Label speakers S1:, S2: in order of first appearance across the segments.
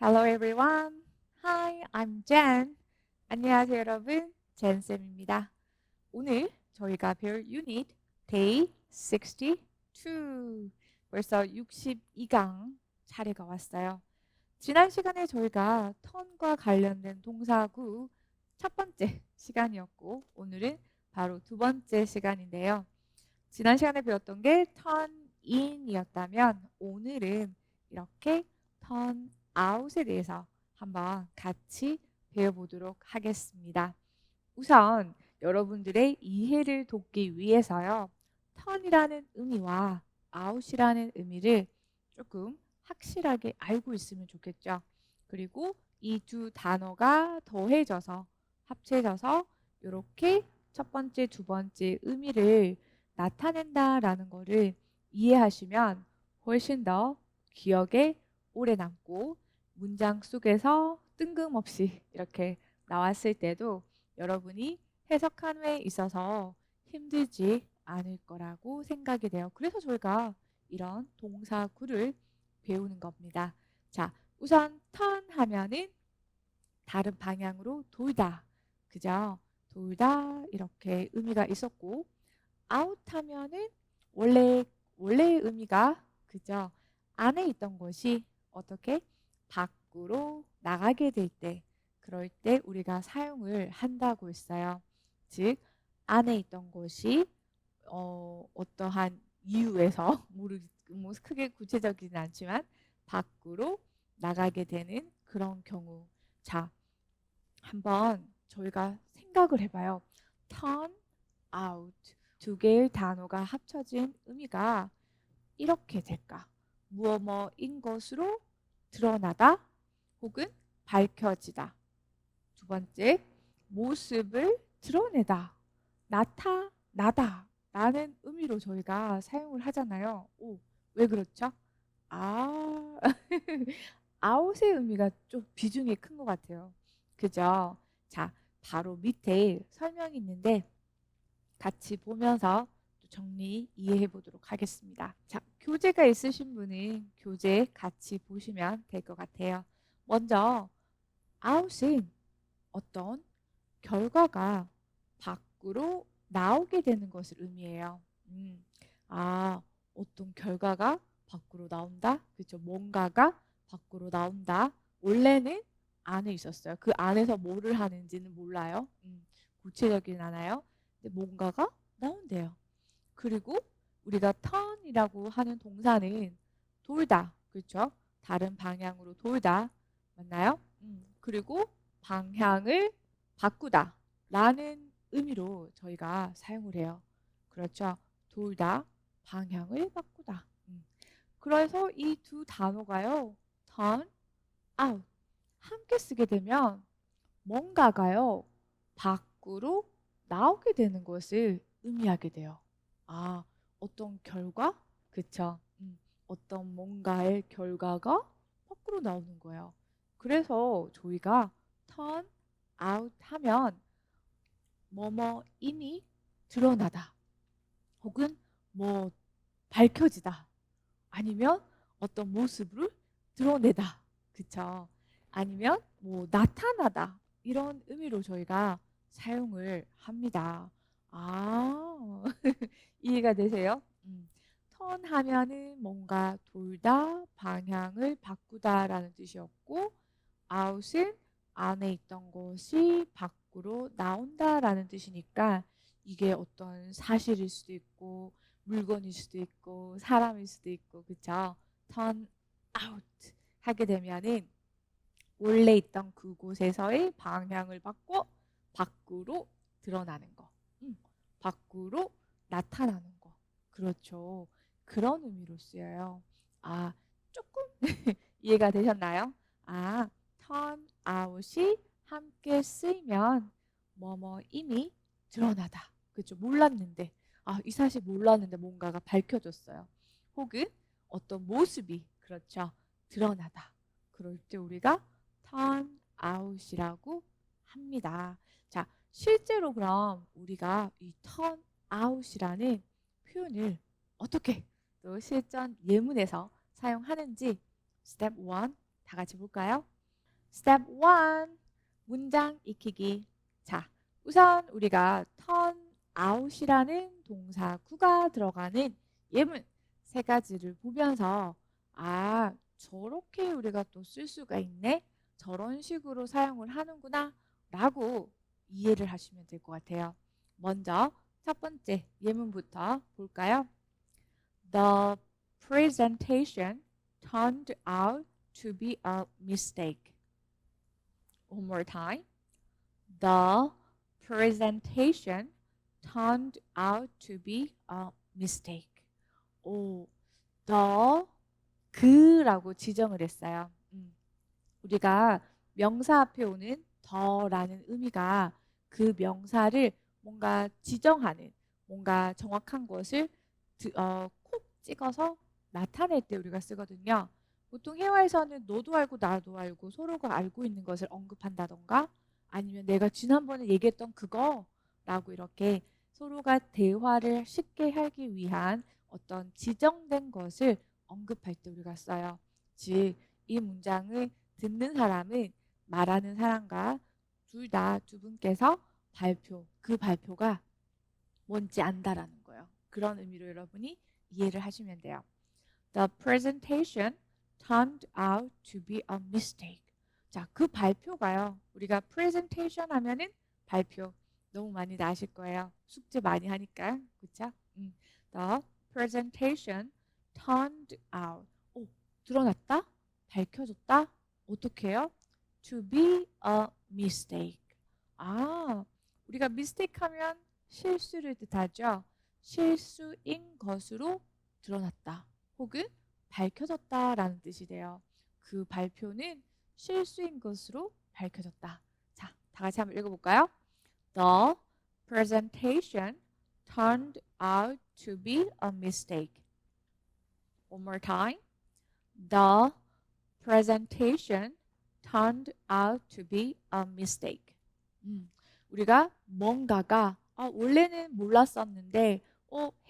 S1: Hello everyone. Hi, I'm Jen. 안녕하세요 여러분. 젠쌤입니다. 오늘 저희가 배울 유닛 Day 62. 벌써 62강 차례가 왔어요. 지난 시간에 저희가 턴과 관련된 동사구 첫 번째 시간이었고 오늘은 바로 두 번째 시간인데요. 지난 시간에 배웠던 게 turn in이었다면 오늘은 이렇게 turn out에 대해서 한번 같이 배워보도록 하겠습니다. 우선 여러분들의 이해를 돕기 위해서요. turn이라는 의미와 out이라는 의미를 조금 확실하게 알고 있으면 좋겠죠. 그리고 이 두 단어가 더해져서 합쳐져서 이렇게 첫 번째, 두 번째 의미를 나타낸다라는 거를 이해하시면 훨씬 더 기억에 오래 남고 문장 속에서 뜬금없이 이렇게 나왔을 때도 여러분이 해석한 후에 있어서 힘들지 않을 거라고 생각이 돼요. 그래서 저희가 이런 동사구를 배우는 겁니다. 자, 우선 turn 하면은 다른 방향으로 돌다. 그죠? 돌다 이렇게 의미가 있었고 out 하면은 원래의 의미가 그죠? 안에 있던 것이 어떻게 밖으로 나가게 될 때 그럴 때 우리가 사용을 한다고 했어요. 즉 안에 있던 것이 어떠한 이유에서 뭐 크게 구체적이진 않지만 밖으로 나가게 되는 그런 경우. 자, 한번 저희가 생각을 해봐요. turn out 두 개의 단어가 합쳐진 의미가 이렇게 될까? 무엇뭐인 것으로 드러나다 혹은 밝혀지다. 두 번째, 모습을 드러내다, 나타나다 라는 의미로 저희가 사용을 하잖아요. 오, 왜 그렇죠? 아, 아웃의 의미가 좀 비중이 큰 것 같아요. 그죠? 자, 바로 밑에 설명이 있는데 같이 보면서 또 정리 이해해 보도록 하겠습니다. 자, 교재가 있으신 분은 교재 같이 보시면 될 것 같아요. 먼저 아웃은 어떤 결과가 밖으로 나오게 되는 것을 의미해요. 어떤 결과가 밖으로 나온다? 그렇죠. 뭔가가 밖으로 나온다. 원래는 안에 있었어요. 그 안에서 뭐를 하는지는 몰라요. 구체적이진 않아요. 근데 뭔가가 나온대요. 그리고 우리가 turn이라고 하는 동사는 돌다. 그렇죠? 다른 방향으로 돌다. 맞나요? 그리고 방향을 바꾸다 라는 의미로 저희가 사용을 해요. 그렇죠? 돌다, 방향을 바꾸다. 그래서 이 두 단어가요. turn, out 함께 쓰게 되면 뭔가가요. 밖으로 나오게 되는 것을 의미하게 돼요. 아, 어떤 결과? 그쵸? 어떤 뭔가의 결과가 밖으로 나오는 거예요. 그래서 저희가 turn out 하면 뭐뭐임이 드러나다. 혹은 뭐 밝혀지다. 아니면 어떤 모습을 드러내다. 그쵸? 아니면 뭐 나타나다. 이런 의미로 저희가 사용을 합니다. 아, 이해가 되세요? 턴 하면은 뭔가 돌다, 방향을 바꾸다라는 뜻이었고, 아웃은 안에 있던 것이 밖으로 나온다라는 뜻이니까 이게 어떤 사실일 수도 있고 물건일 수도 있고 사람일 수도 있고 그쵸? turn out 하게 되면은 원래 있던 그곳에서의 방향을 바꿔 밖으로 드러나는 거. 밖으로 나타나는 거. 그렇죠. 그런 의미로 쓰여요. 아, 조금 이해가 되셨나요? 아, turn out이 함께 쓰이면 뭐뭐 이미 드러나다. 그렇죠. 몰랐는데 이 사실 몰랐는데 뭔가가 밝혀졌어요. 혹은 어떤 모습이 그렇죠. 드러나다. 그럴 때 우리가 turn out이라고 합니다. 자, 실제로 그럼 우리가 이 turn out이라는 표현을 어떻게 또 실전 예문에서 사용하는지 스텝 1 다 같이 볼까요? Step 1. 문장 익히기. 자, 우선 우리가 turn out이라는 동사구가 들어가는 예문 세 가지를 보면서 아, 저렇게 우리가 또 쓸 수가 있네? 저런 식으로 사용을 하는구나 라고 이해를 하시면 될 것 같아요. 먼저 첫 번째 예문부터 볼까요? The presentation turned out to be a mistake. One more time. The presentation turned out to be a mistake. 오, the 그라고 지정을 했어요. 우리가 명사 앞에 오는 더라는 의미가 그 명사를 뭔가 지정하는 뭔가 정확한 것을 콕 찍어서 나타낼 때 우리가 쓰거든요. 보통 회화에서는 너도 알고 나도 알고 서로가 알고 있는 것을 언급한다던가 아니면 내가 지난번에 얘기했던 그거라고 이렇게 서로가 대화를 쉽게 하기 위한 어떤 지정된 것을 언급할 때 우리가 써요. 즉, 이 문장을 듣는 사람은 말하는 사람과 두 분께서 그 발표가 뭔지 안다라는 거예요. 그런 의미로 여러분이 이해를 하시면 돼요. The presentation turned out to be a mistake. 자, 그 발표가요. 우리가 presentation 하면은 발표 너무 많이 나실 거예요. 숙제 많이 하니까. 그렇죠? The presentation turned out. 오, 드러났다? 밝혀졌다? 어떻게 해요? To be a mistake. 아, 우리가 mistake 하면 실수를 뜻하죠. 실수인 것으로 드러났다. 혹은 밝혀졌다라는 뜻이 돼요. 그 발표는 실수인 것으로 밝혀졌다. 자, 다 같이 한번 읽어볼까요? The presentation turned out to be a mistake. One more time. The presentation turned out to be a mistake. 우리가 뭔가가 원래는 몰랐었는데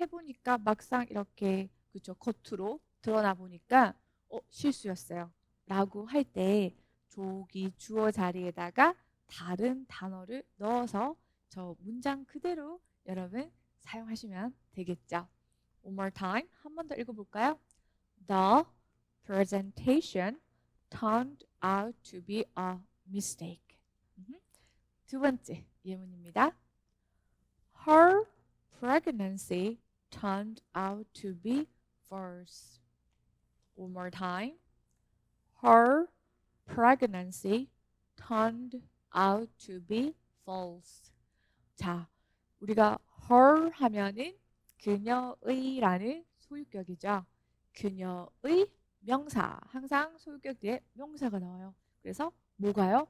S1: 해보니까 막상 이렇게 그죠 겉으로 드러나 보니까 실수였어요 라고 할 때 조기 주어 자리에다가 다른 단어를 넣어서 저 문장 그대로 여러분 사용하시면 되겠죠. One more time. 한 번 더 읽어볼까요? The presentation turned out to be a mistake. 두 번째 예문입니다. Her pregnancy turned out to be false. One more time. Her pregnancy turned out to be false. 자, 우리가 her 하면은 그녀의라는 소유격이죠. 그녀의 명사. 항상 소유격 뒤에 명사가 나와요. 그래서 뭐가요?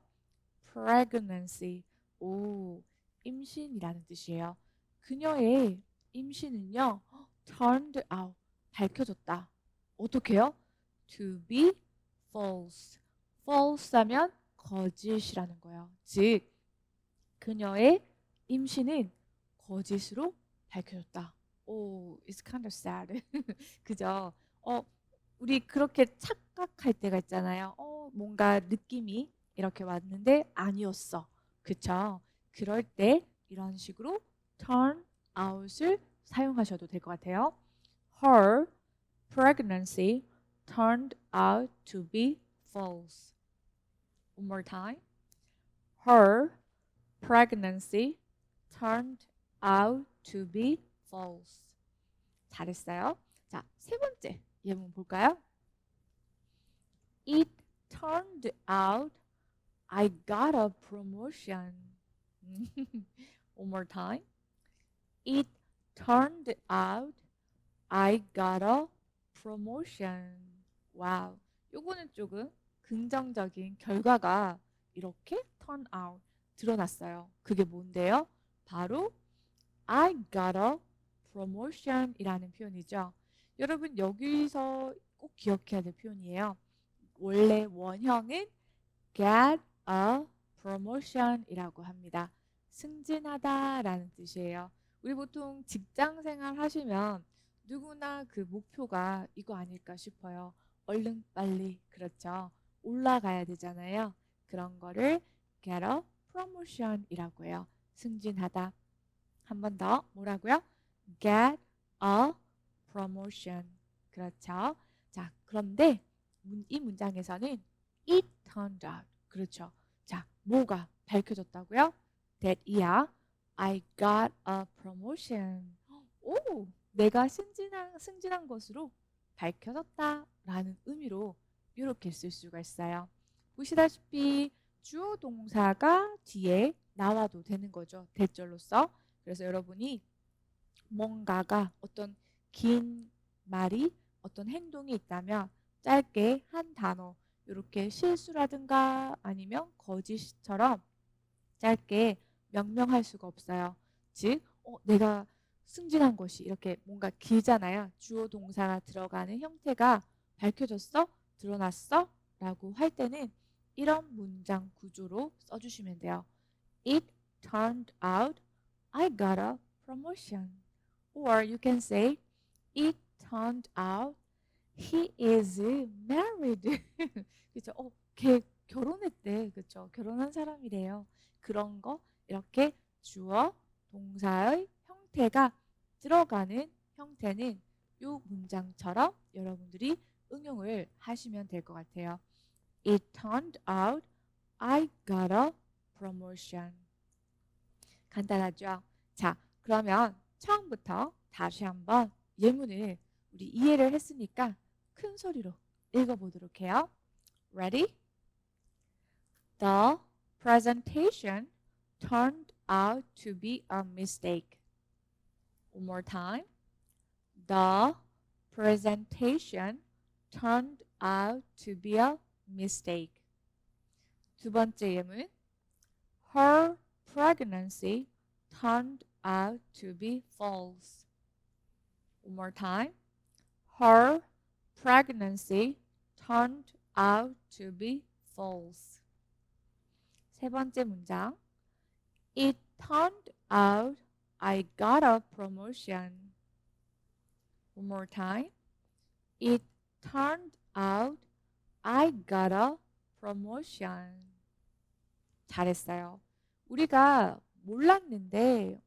S1: pregnancy. 오, 임신이라는 뜻이에요. 그녀의 임신은요, turned out, 밝혀졌다. 어떻게요? To be false. false 하면 거짓이라는 거예요. 즉, 그녀의 임신은 거짓으로 밝혀졌다. 오, it's kind of sad. 그죠? 우리 그렇게 착각할 때가 있잖아요. 뭔가 느낌이 이렇게 왔는데 아니었어. 그쵸? 그럴 때 이런 식으로 turn out을 사용하셔도 될 것 같아요. Her pregnancy turned out to be false. One more time. Her pregnancy turned out to be false. 잘했어요. 자, 세 번째 예문 볼까요? It turned out I got a promotion. One more time. It turned out I got a promotion. 와우. 요거는 조금 긍정적인 결과가 이렇게 turn out 드러났어요. 그게 뭔데요? 바로 I got a promotion 이라는 표현이죠. 여러분 여기서 꼭 기억해야 될 표현이에요. 원래 원형은 get a promotion 이라고 합니다. 승진하다 라는 뜻이에요. 우리 보통 직장 생활 하시면 누구나 그 목표가 이거 아닐까 싶어요. 얼른 빨리, 그렇죠. 올라가야 되잖아요. 그런 거를 get a promotion이라고 해요. 승진하다. 한 번 더 뭐라고요? get a promotion. 그렇죠. 자, 그런데 이 문장에서는 it turned out. 그렇죠. 자, 뭐가 밝혀졌다고요? That year I got a promotion. 오, 내가 승진한 것으로 밝혀졌다라는 의미로 이렇게 쓸 수가 있어요. 보시다시피 주어 동사가 뒤에 나와도 되는 거죠. 대절로서. 그래서 여러분이 뭔가가 어떤 긴 말이 어떤 행동이 있다면 짧게 한 단어 이렇게 실수라든가 아니면 거짓처럼 짧게 명명할 수가 없어요. 즉 내가 승진한 것이 이렇게 뭔가 길잖아요. 주어 동사가 들어가는 형태가 밝혀졌어? 드러났어? 라고 할 때는 이런 문장 구조로 써주시면 돼요. It turned out I got a promotion. Or you can say it turned out he is married. 그죠? 걔 결혼했대. 그죠? 결혼한 사람이래요. 그런 거 이렇게 주어, 동사의 형태가 들어가는 형태는 이 문장처럼 여러분들이 응용을 하시면 될 것 같아요. It turned out I got a promotion. 간단하죠? 자, 그러면 처음부터 다시 한번 예문을 우리 이해를 했으니까 큰 소리로 읽어보도록 해요. Ready? The presentation turned out to be a mistake. One more time. The presentation turned out to be a mistake. 두 번째 예문. Her pregnancy turned out to be false. One more time. Her pregnancy turned out to be false. 세 번째 문장. It turned out I got a promotion. One more time. It turned out I got a promotion. 잘했어요. 우리가 몰랐는데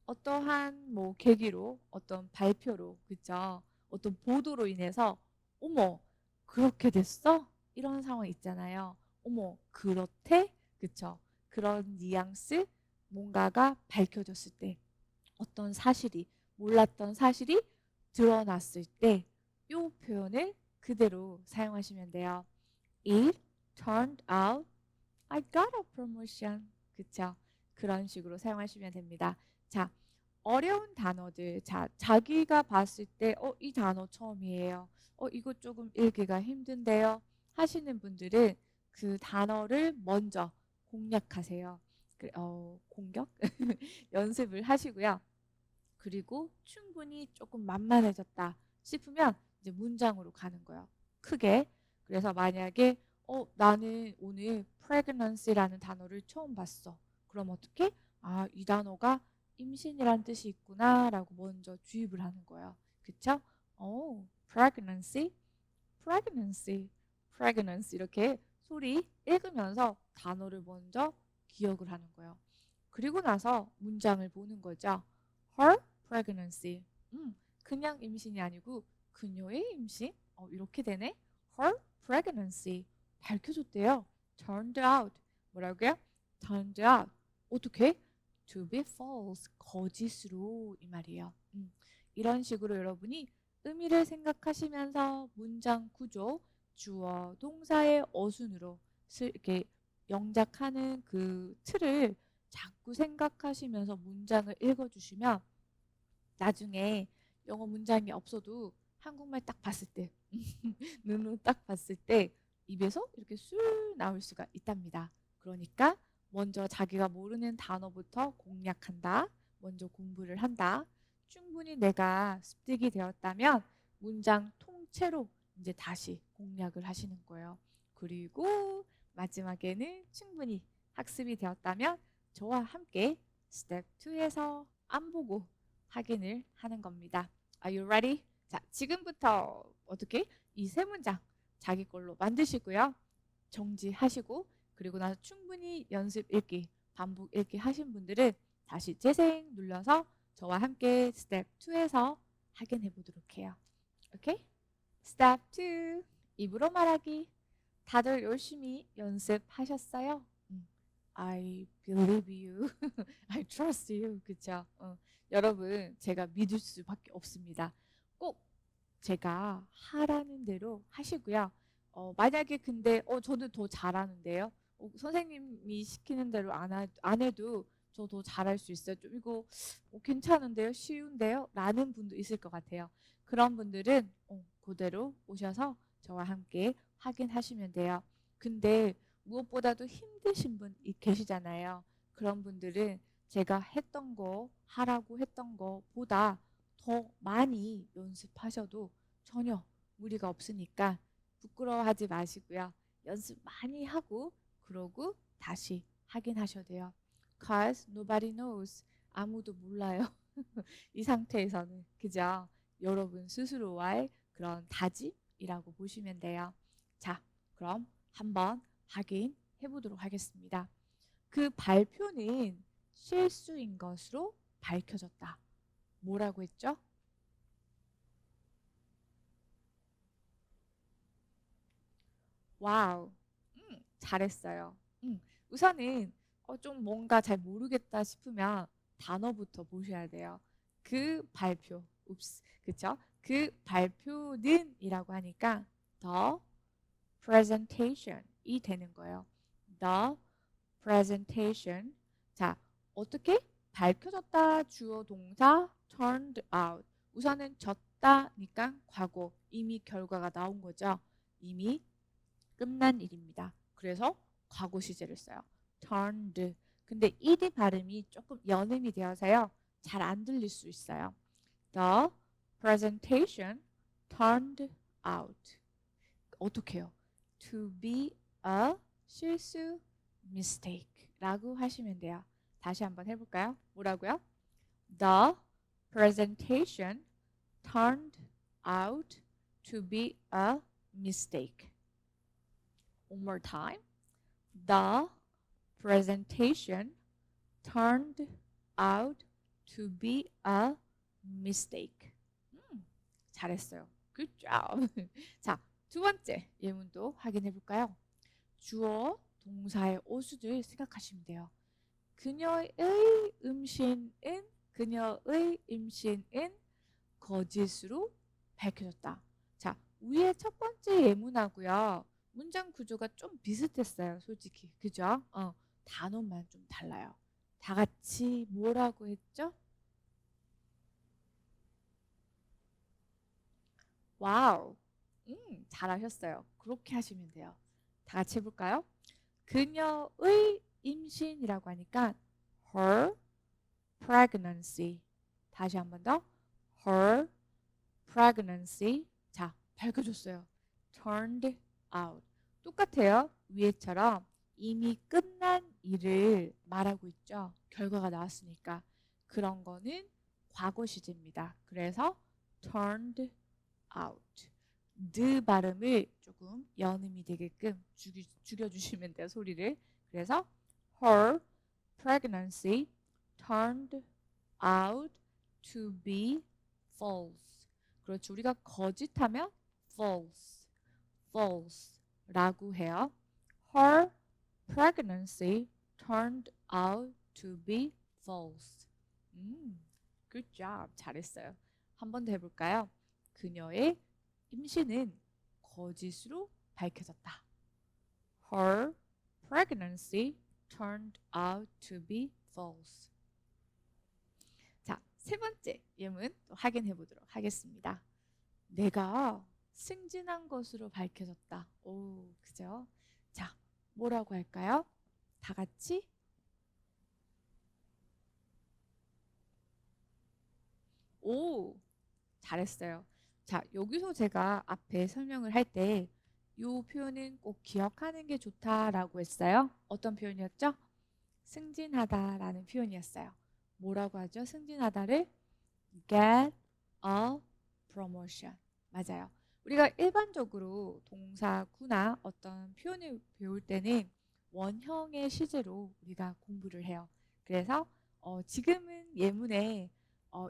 S1: 어떠한 뭐 계기로 어떤 발표로 그죠? 어떤 보도로 인해서 어머 그렇게 됐어? 이런 상황 있잖아요. 어머 그렇대? 그쵸? 그런 뉘앙스 뭔가가 밝혀졌을 때 어떤 사실이 몰랐던 사실이 드러났을 때 이 표현을 그대로 사용하시면 돼요. It turned out I got a promotion. 그쵸? 그런 식으로 사용하시면 됩니다. 자, 어려운 단어들. 자, 자기가 봤을 때, 이 단어 처음이에요. 이거 조금 읽기가 힘든데요. 하시는 분들은 그 단어를 먼저 공략하세요. 공격? 연습을 하시고요. 그리고 충분히 조금 만만해졌다 싶으면 이제 문장으로 가는 거예요. 크게. 그래서 만약에 나는 오늘 pregnancy라는 단어를 처음 봤어. 그럼 어떻게? 아, 이 단어가 임신이란 뜻이 있구나 라고 먼저 주입을 하는 거예요. 그쵸? pregnancy, pregnancy, pregnancy 이렇게 소리 읽으면서 단어를 먼저 기억을 하는 거예요. 그리고 나서 문장을 보는 거죠. Her pregnancy. 그냥 임신이 아니고 그녀의 임신? 이렇게 되네. Her pregnancy. 밝혀졌대요. Turned out. 뭐라고요? Turned out. 어떻게? To be false. 거짓으로 이 말이에요. 이런 식으로 여러분이 의미를 생각하시면서 문장 구조, 주어, 동사의 어순으로 이렇게 영작하는 그 틀을 자꾸 생각하시면서 문장을 읽어주시면 나중에 영어 문장이 없어도 한국말 딱 봤을 때 눈으로 딱 봤을 때 입에서 이렇게 술 나올 수가 있답니다. 그러니까 먼저 자기가 모르는 단어부터 공략한다. 먼저 공부를 한다. 충분히 내가 습득이 되었다면 문장 통째로 이제 다시 공략을 하시는 거예요. 그리고 마지막에는 충분히 학습이 되었다면 저와 함께 스텝 2에서 안 보고 확인을 하는 겁니다. Are you ready? 자, 지금부터 어떻게 이 세 문장 자기 걸로 만드시고요. 정지하시고 그리고 나서 충분히 연습 읽기, 반복 읽기 하신 분들은 다시 재생 눌러서 저와 함께 스텝 2에서 확인해 보도록 해요. 오케이? 스텝 2. 입으로 말하기. 다들 열심히 연습하셨어요? I believe you. I trust you. 그쵸? 여러분, 제가 믿을 수밖에 없습니다. 꼭 제가 하라는 대로 하시고요. 만약에 근데 저는 더 잘하는데요. 선생님이 시키는 대로 안 해도 저 더 잘할 수 있어요. 좀 이거 괜찮은데요? 쉬운데요? 라는 분도 있을 것 같아요. 그런 분들은 그대로 오셔서 저와 함께 확인하시면 돼요. 근데 무엇보다도 힘드신 분 계시잖아요. 그런 분들은 제가 했던 거, 하라고 했던 거보다 더 많이 연습하셔도 전혀 무리가 없으니까 부끄러워하지 마시고요. 연습 많이 하고 그러고 다시 확인하셔야 돼요. Cause nobody knows. 아무도 몰라요. 이 상태에서는. 그죠? 여러분 스스로와의 그런 다짐이라고 보시면 돼요. 자, 그럼 한번 확인해 보도록 하겠습니다. 그 발표는 실수인 것으로 밝혀졌다. 뭐라고 했죠? 와우, 잘했어요. 우선은 좀 뭔가 잘 모르겠다 싶으면 단어부터 보셔야 돼요. 그 발표, 읍스, 그쵸? 그 발표는 이라고 하니까 the presentation이 되는 거예요. the presentation. 자, 어떻게? 밝혀졌다 주어 동사 turned out. 우선은 졌다니까 과거 이미 결과가 나온 거죠. 이미 끝난 일입니다. 그래서 과거 시제를 써요. turned. 근데 ed 발음이 조금 연음이 되어서요. 잘 안 들릴 수 있어요. The presentation turned out. 어떻게 해요? To be a 실수 mistake 라고 하시면 돼요. 다시 한번 해볼까요? 뭐라고요? The presentation turned out to be a mistake. One more time. The presentation turned out to be a mistake. 잘했어요. Good job. 자, 두 번째 예문도 확인해 볼까요? 주어, 동사의 어수를 생각하시면 돼요. 그녀의 임신은 거짓으로 밝혀졌다. 자, 위에 첫 번째 예문하고요. 문장 구조가 좀 비슷했어요. 솔직히. 그죠? 단어만 좀 달라요. 다 같이 뭐라고 했죠? 와우. 잘하셨어요. 그렇게 하시면 돼요. 다 같이 해볼까요? 그녀의 임신이라고 하니까 her pregnancy. 다시 한 번 더. her pregnancy. 자, 밝혀줬어요. turned out. 똑같아요. 위에처럼 이미 끝난 일을 말하고 있죠. 결과가 나왔으니까. 그런 거는 과거 시제입니다. 그래서 turned out. 드 발음을 조금 연음이 되게끔 죽여주시면 돼요. 소리를. 그래서 her pregnancy turned out to be false. 그렇죠. 우리가 거짓하면 false라고 해요. Her pregnancy turned out to be false. Good job. 잘했어요. 한 번 더 해볼까요? 그녀의 임신은 거짓으로 밝혀졌다. Her pregnancy turned out to be false. 자, 세 번째 예문 또 확인해 보도록 하겠습니다. 내가 승진한 것으로 밝혀졌다. 오, 그죠? 자, 뭐라고 할까요? 다 같이 오, 잘했어요. 자, 여기서 제가 앞에 설명을 할 때 이 표현은 꼭 기억하는 게 좋다라고 했어요. 어떤 표현이었죠? 승진하다라는 표현이었어요. 뭐라고 하죠? 승진하다를 get a promotion. 맞아요. 우리가 일반적으로 동사구나 어떤 표현을 배울 때는 원형의 시제로 우리가 공부를 해요. 그래서 지금은 예문에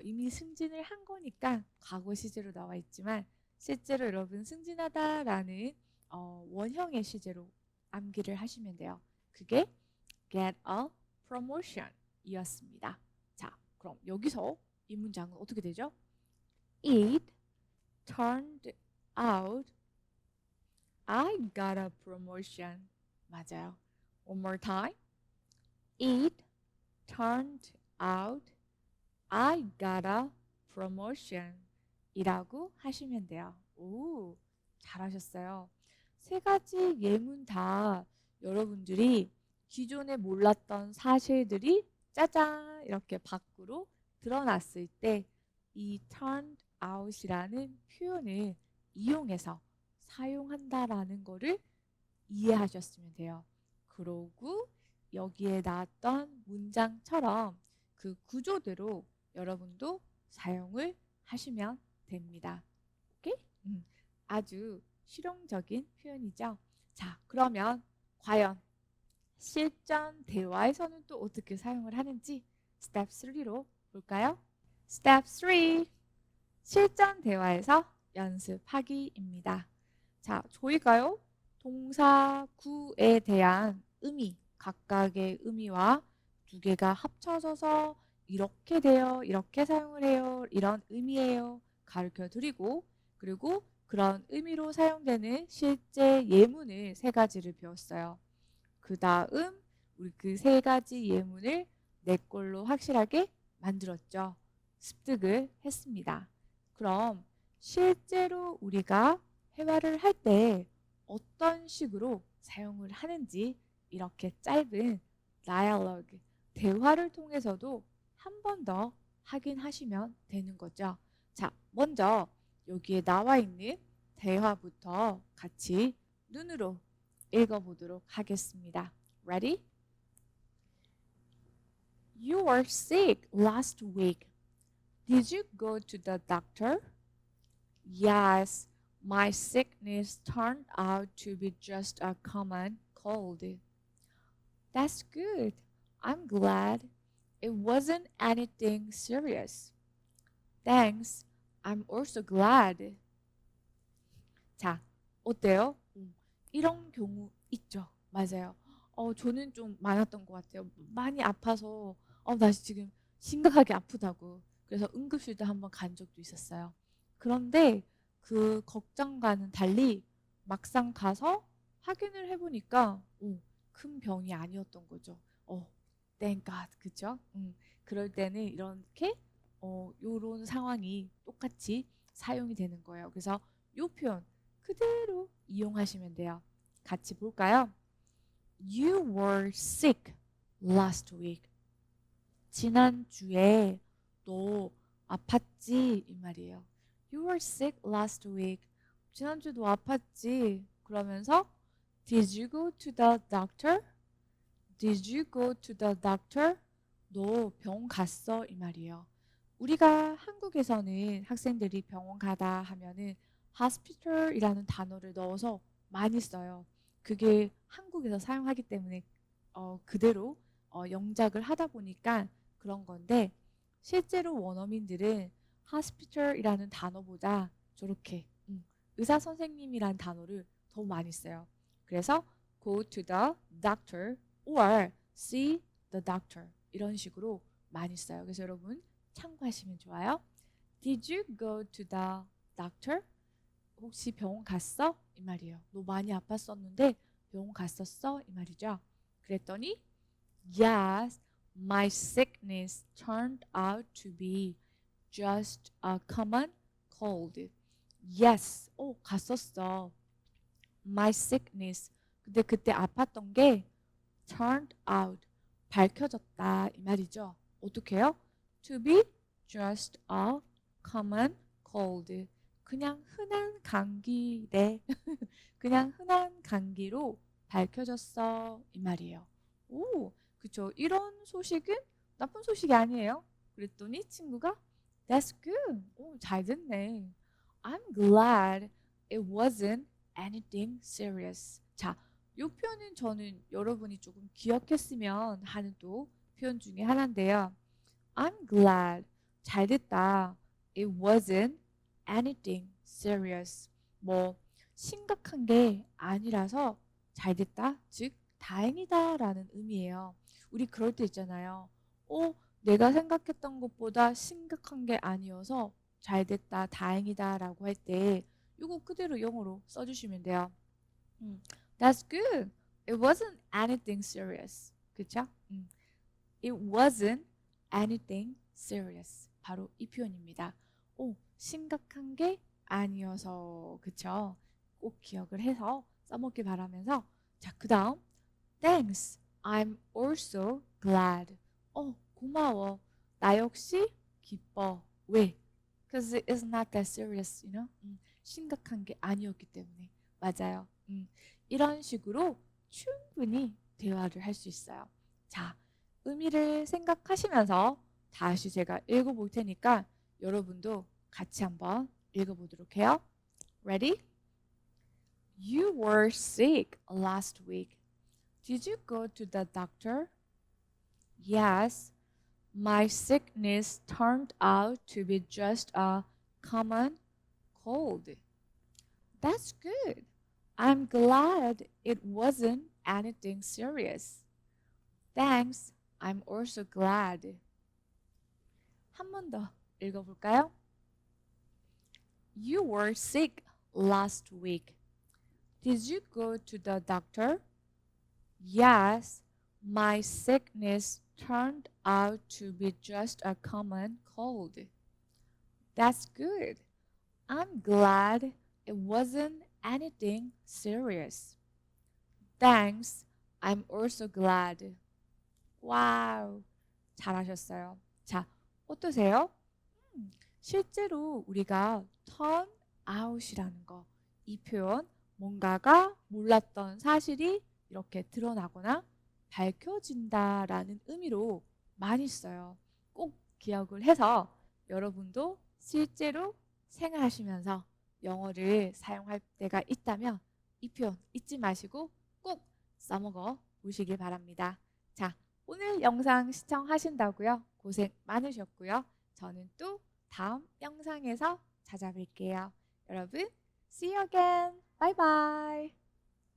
S1: 이미 승진을 한 거니까 과거 시제로 나와 있지만 실제로 여러분 승진하다라는 원형의 시제로 암기를 하시면 돼요. 그게 get a promotion 이었습니다. 자, 그럼 여기서 이 문장은 어떻게 되죠? It turned out I got a promotion. 맞아요. One more time. It turned out I got a promotion. 이라고 하시면 돼요. 오, 잘하셨어요. 세 가지 예문 다 여러분들이 기존에 몰랐던 사실들이 짜잔 이렇게 밖으로 드러났을 때 이 turned out이라는 표현을 이용해서 사용한다라는 거를 이해하셨으면 돼요. 그러고 여기에 나왔던 문장처럼 그 구조대로 여러분도 사용을 하시면 됩니다. 오케이? 아주 실용적인 표현이죠. 자, 그러면 과연 실전 대화에서는 또 어떻게 사용을 하는지 스텝 3로 볼까요? 스텝 3. 실전 대화에서 연습하기입니다. 자, 저희가요. 동사 구에 대한 의미, 각각의 의미와 두 개가 합쳐져서 이렇게 돼요, 이렇게 사용을 해요, 이런 의미예요 가르쳐 드리고, 그리고 그런 의미로 사용되는 실제 예문을 세 가지를 배웠어요. 그 다음 우리 그 세 가지 예문을 내 걸로 확실하게 만들었죠. 습득을 했습니다. 그럼 실제로 우리가 회화를 할 때 어떤 식으로 사용을 하는지 이렇게 짧은 dialogue, 대화를 통해서도 한 번 더 확인하시면 되는 거죠. 자, 먼저 여기에 나와 있는 대화부터 같이 눈으로 읽어보도록 하겠습니다. Ready? You were sick last week. Did you go to the doctor? Yes, my sickness turned out to be just a common cold. That's good. I'm glad. It wasn't anything serious. Thanks. I'm also glad. 자, 어때요? 이런 경우 있죠. 맞아요. 저는 좀 많았던 것 같아요. 많이 아파서 나 지금 심각하게 아프다고. 그래서 응급실도 한번 간 적도 있었어요. 그런데 그 걱정과는 달리 막상 가서 확인을 해보니까 큰 병이 아니었던 거죠. thank God, 그죠? 그럴 때는 이렇게 요런 상황이 똑같이 사용이 되는 거예요. 그래서 요 표현 그대로 이용하시면 돼요. 같이 볼까요? You were sick last week. 지난주에 너 아팠지? 이 말이에요. You were sick last week. 지난주에 너 아팠지? 그러면서 Did you go to the doctor? Did you go to the doctor? 너 병원 갔어? 이 말이에요. 우리가 한국에서는 학생들이 병원 가다 하면은 hospital이라는 단어를 넣어서 많이 써요. 그게 한국에서 사용하기 때문에 그대로 영작을 하다 보니까 그런 건데 실제로 원어민들은 hospital이라는 단어보다 저렇게 의사 선생님이라는 단어를 더 많이 써요. 그래서 go to the doctor or see the doctor 이런 식으로 많이 써요. 그래서 여러분 참고하시면 좋아요. Did you go to the doctor? 혹시 병원 갔어? 이 말이에요. 너 많이 아팠었는데 병원 갔었어? 이 말이죠. 그랬더니 Yes, my sickness turned out to be just a common cold. Yes, 갔었어. My sickness. 근데 그때 아팠던 게 turned out, 밝혀졌다 이 말이죠. 어떻게 해요? To be just a common cold. 그냥 흔한 감기래. 그냥 흔한 감기로 밝혀졌어 이 말이에요. 오, 그쵸. 이런 소식은 나쁜 소식이 아니에요. 그랬더니 친구가 That's good. 오, 잘 됐네. I'm glad it wasn't anything serious. 자, 이 표현은 저는 여러분이 조금 기억했으면 하는 또 표현 중에 하나인데요. I'm glad. 잘 됐다. It wasn't anything serious. 뭐 심각한 게 아니라서 잘 됐다. 즉 다행이다 라는 의미예요. 우리 그럴 때 있잖아요. 내가 생각했던 것보다 심각한 게 아니어서 잘 됐다, 다행이다 라고 할 때 이거 그대로 영어로 써주시면 돼요. That's good. It wasn't anything serious. 그쵸? It wasn't anything serious. 바로 이 표현입니다. 심각한 게 아니어서. 그쵸? 꼭 기억을 해서 써먹길 바라면서 자, 그 다음 Thanks. I'm also glad. 고마워. 나 역시 기뻐. 왜? Because it's not that serious, you know? 심각한 게 아니었기 때문에. 맞아요. 이런 식으로 충분히 대화를 할 수 있어요. 자, 의미를 생각하시면서 다시 제가 읽어볼 테니까 여러분도 같이 한번 읽어보도록 해요. Ready? You were sick last week. Did you go to the doctor? Yes. My sickness turned out to be just a common cold. That's good. I'm glad it wasn't anything serious. Thanks. I'm also glad. 한 번 더 읽어볼까요? You were sick last week. Did you go to the doctor? Yes. My sickness turned out to be just a common cold. That's good. I'm glad it wasn't anything serious. Thanks. I'm also glad. 와우. 잘하셨어요. 자, 어떠세요? 실제로 우리가 turn out이라는 거, 이 표현, 뭔가가 몰랐던 사실이 이렇게 드러나거나 밝혀진다라는 의미로 많이 써요. 꼭 기억을 해서 여러분도 실제로 생활하시면서 영어를 사용할 때가 있다면 이 표현 잊지 마시고 꼭 써먹어 보시길 바랍니다. 자, 오늘 영상 시청하신다고요? 고생 많으셨고요. 저는 또 다음 영상에서 찾아뵐게요. 여러분, see you again. Bye bye.